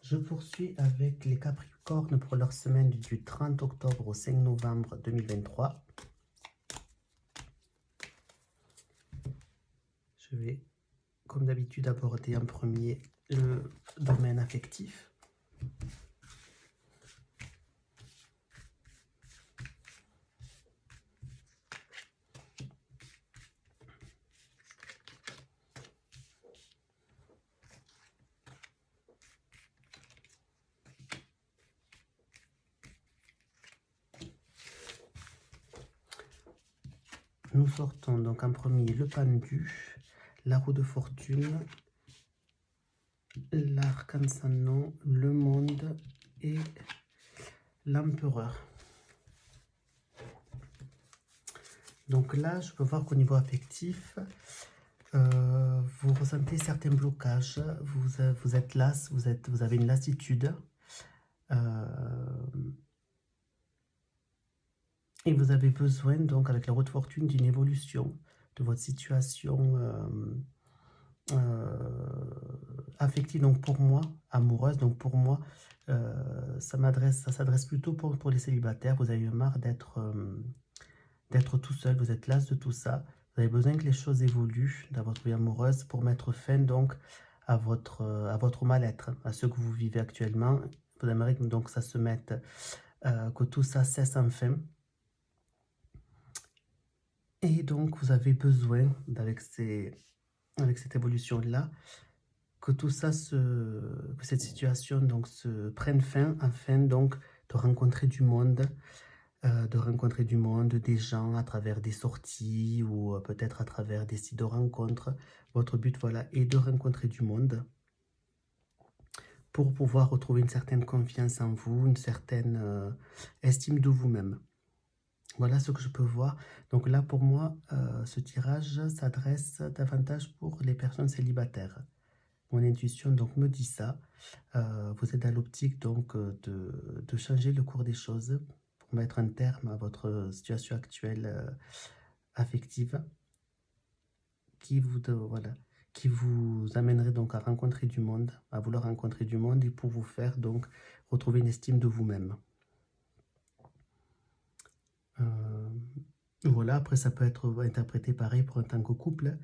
Je poursuis avec les Capricornes pour leur semaine du 30 octobre au 5 novembre 2023. Je vais, comme d'habitude, aborder en premier le domaine affectif. Nous sortons donc en premier le pendu, la roue de fortune, l'arcane sans nom, le monde et l'empereur. Donc là, je peux voir qu'au niveau affectif, vous ressentez certains blocages, vous êtes las, vous avez une lassitude. Et vous avez besoin, donc, avec la roue de fortune, d'une évolution de votre situation affective. Donc, pour moi, amoureuse, donc pour moi, ça s'adresse plutôt pour les célibataires. Vous avez marre d'être tout seul, vous êtes las de tout ça. Vous avez besoin que les choses évoluent dans votre vie amoureuse pour mettre fin, donc, à votre mal-être, à ce que vous vivez actuellement. Vous aimeriez que donc, ça se mette, que tout ça cesse enfin. Et donc, vous avez besoin, avec cette évolution-là, que tout ça, que cette situation donc, se prenne fin, afin donc de rencontrer du monde, des gens à travers des sorties ou peut-être à travers des sites de rencontres. Votre but, voilà, est de rencontrer du monde pour pouvoir retrouver une certaine confiance en vous, une certaine estime de vous-même. Voilà ce que je peux voir. Donc là, pour moi, ce tirage s'adresse davantage pour les personnes célibataires. Mon intuition donc me dit ça. Vous êtes dans l'optique donc de changer le cours des choses pour mettre un terme à votre situation actuelle affective qui vous amènerait donc à rencontrer du monde, à vouloir rencontrer du monde et pour vous faire donc retrouver une estime de vous-même. Voilà, après ça peut être interprété pareil pour un tant que couple.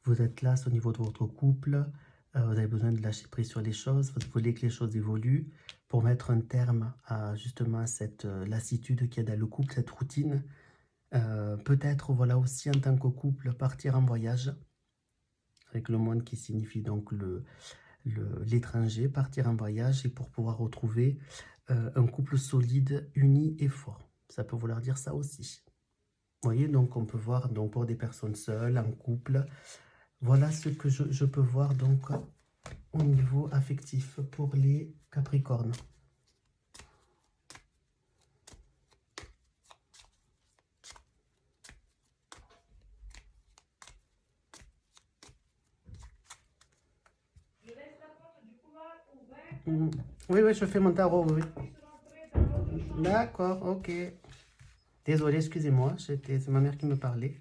Vous êtes là au niveau de votre couple, vous avez besoin de lâcher prise sur les choses, vous voulez que les choses évoluent pour mettre un terme à justement cette lassitude qu'il y a dans le couple, cette routine. Peut-être voilà aussi en tant que couple partir en voyage, avec le monde qui signifie donc l'étranger, partir en voyage et pour pouvoir retrouver un couple solide, uni et fort. Ça peut vouloir dire ça aussi. Vous voyez, donc on peut voir donc pour des personnes seules, en couple. Voilà ce que je peux voir donc au niveau affectif pour les Capricornes. Oui, oui, je fais mon tarot, oui. D'accord, ok. Désolé, excusez-moi, c'est ma mère qui me parlait.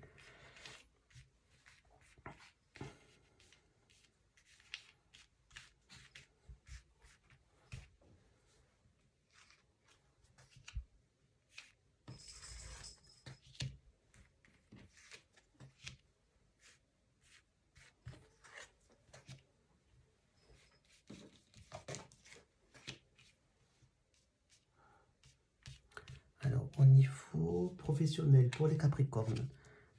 Alors, au niveau professionnel, pour les Capricornes,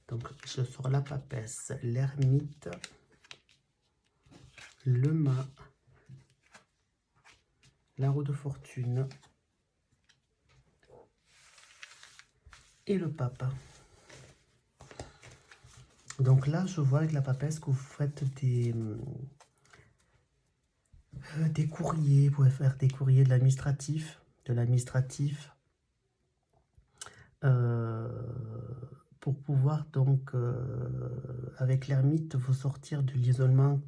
donc je sors la papesse, l'ermite, le mât, la roue de fortune et le pape. Donc là, je vois avec la papesse que vous faites des courriers, vous pouvez faire des courriers de l'administratif, pour pouvoir donc, avec l'ermite, vous sortir de l'isolement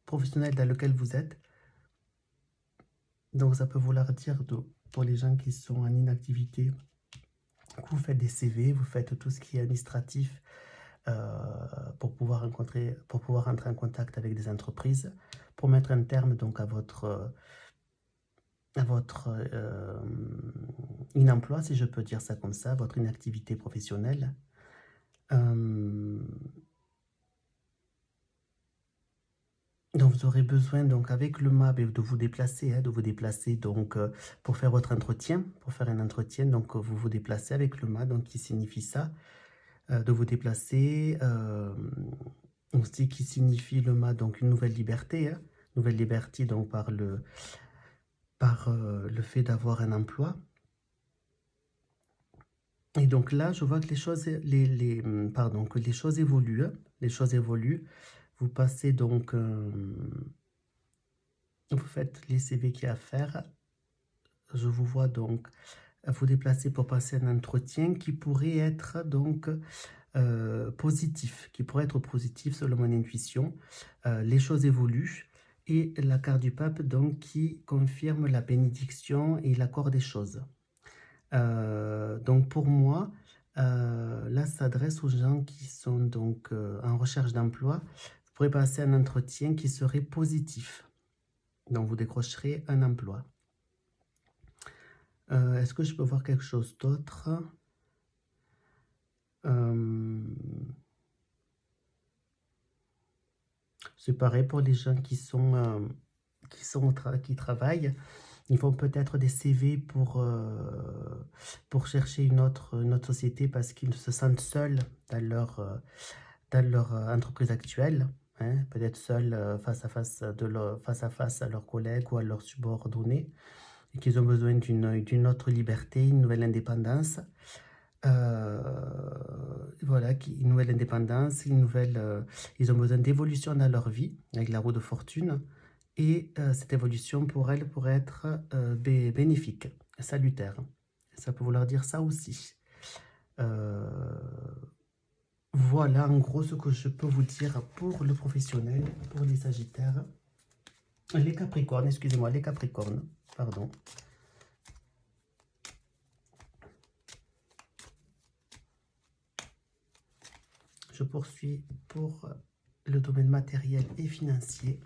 professionnel dans lequel vous êtes. Donc ça peut vouloir dire, pour les gens qui sont en inactivité, que vous faites des CV, vous faites tout ce qui est administratif pour pouvoir entrer en contact avec des entreprises, pour mettre un terme donc à votre à votre in-emploi, si je peux dire ça comme ça, votre inactivité professionnelle. Donc vous aurez besoin donc avec le MAB de vous déplacer, hein, de vous déplacer donc pour faire votre entretien, pour faire un entretien, donc vous vous déplacez avec le MAB, donc qui signifie ça, de vous déplacer, aussi qui signifie le MAB, donc une nouvelle liberté, hein, nouvelle liberté donc par le fait d'avoir un emploi. Et donc là, je vois que les choses, pardon, que les choses évoluent, hein, les choses évoluent. Vous passez donc, vous faites les CV qu'il y a à faire. Je vous vois donc vous déplacer pour passer un entretien qui pourrait être donc positif, qui pourrait être positif selon mon intuition. Les choses évoluent et la carte du pape donc qui confirme la bénédiction et l'accord des choses. Donc pour moi, là, ça s'adresse aux gens qui sont donc en recherche d'emploi. Vous pourrez passer un entretien qui serait positif. Donc vous décrocherez un emploi. Est-ce que je peux voir quelque chose d'autre? C'est pareil pour les gens qui travaillent. Ils font peut-être des CV pour chercher une autre société parce qu'ils se sentent seuls dans leur entreprise actuelle. Hein, peut-être seuls face à face à leurs collègues ou à leurs subordonnés, et qu'ils ont besoin d'une autre liberté, une nouvelle indépendance. Voilà, une nouvelle indépendance, ils ont besoin d'évolution dans leur vie, avec la roue de fortune. Et cette évolution, pour elles, pourrait être bénéfique, salutaire. Ça peut vouloir dire ça aussi. Voilà en gros ce que je peux vous dire pour le professionnel, pour les Sagittaires. Les Capricornes, excusez-moi, les Capricornes, pardon. Je poursuis pour le domaine matériel et financier.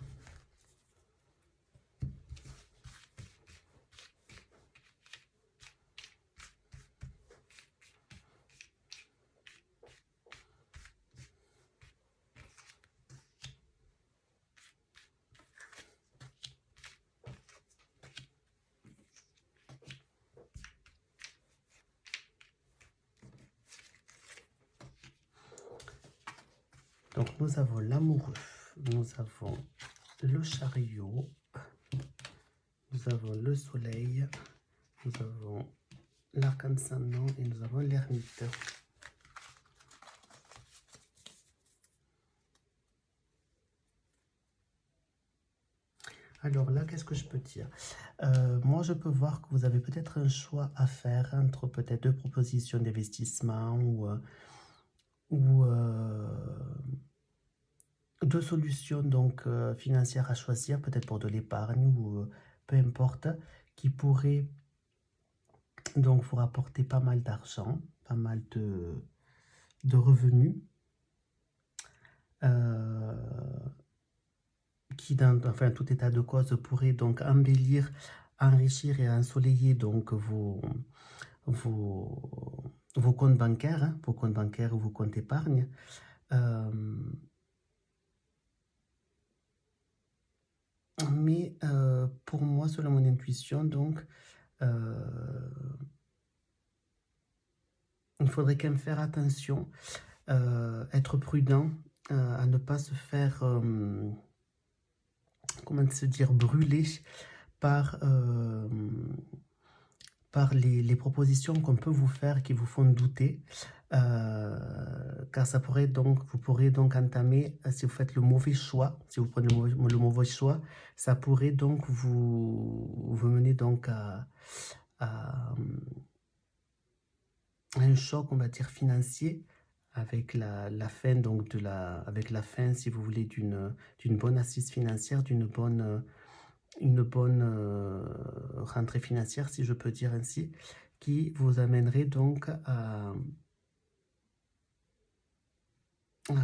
Donc nous avons l'amoureux, nous avons le chariot, nous avons le soleil, nous avons l'arc-en-ciel et nous avons l'ermite. Alors là, qu'est-ce que je peux dire? Moi, je peux voir que vous avez peut-être un choix à faire entre peut-être deux propositions d'investissement ou deux solutions donc financières à choisir, peut-être pour de l'épargne ou peu importe, qui pourraient donc vous rapporter pas mal d'argent, pas mal de revenus, qui dans enfin tout état de cause pourraient donc embellir, enrichir et ensoleiller donc vos comptes bancaires, hein, vos comptes bancaires ou vos comptes épargne. Mais pour moi, selon mon intuition, donc, il faudrait quand même faire attention, être prudent, à ne pas se faire, comment se dire, brûler par, par les propositions qu'on peut vous faire qui vous font douter. Car ça pourrait donc, vous pourrez donc entamer, si vous faites le mauvais choix, si vous prenez le mauvais choix, ça pourrait donc vous mener donc à un choc, on va dire, financier, avec la fin donc avec la fin, si vous voulez, d'une bonne assise financière, une bonne rentrée financière, si je peux dire ainsi, qui vous amènerait donc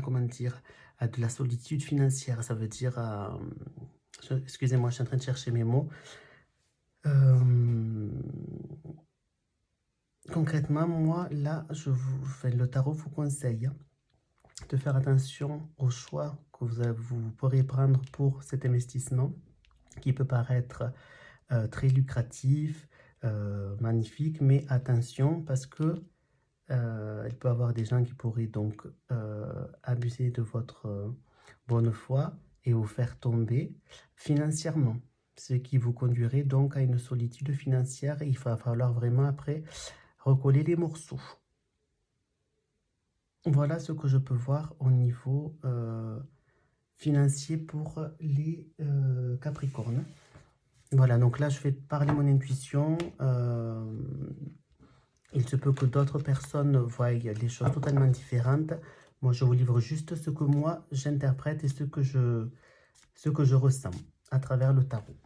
comment dire, à de la solitude financière. Ça veut dire, excusez-moi, je suis en train de chercher mes mots. Euh, Concrètement, moi, là, le tarot vous conseille de faire attention aux choix que vous pourrez prendre pour cet investissement qui peut paraître très lucratif, magnifique, mais attention parce que il peut y avoir des gens qui pourraient donc abuser de votre bonne foi et vous faire tomber financièrement, ce qui vous conduirait donc à une solitude financière et il va falloir vraiment après recoller les morceaux. Voilà ce que je peux voir au niveau financier pour les Capricornes. Voilà, donc là je vais parler mon intuition. Il se peut que d'autres personnes voient des choses totalement différentes. Moi, je vous livre juste ce que moi j'interprète et ce que je ressens à travers le tarot.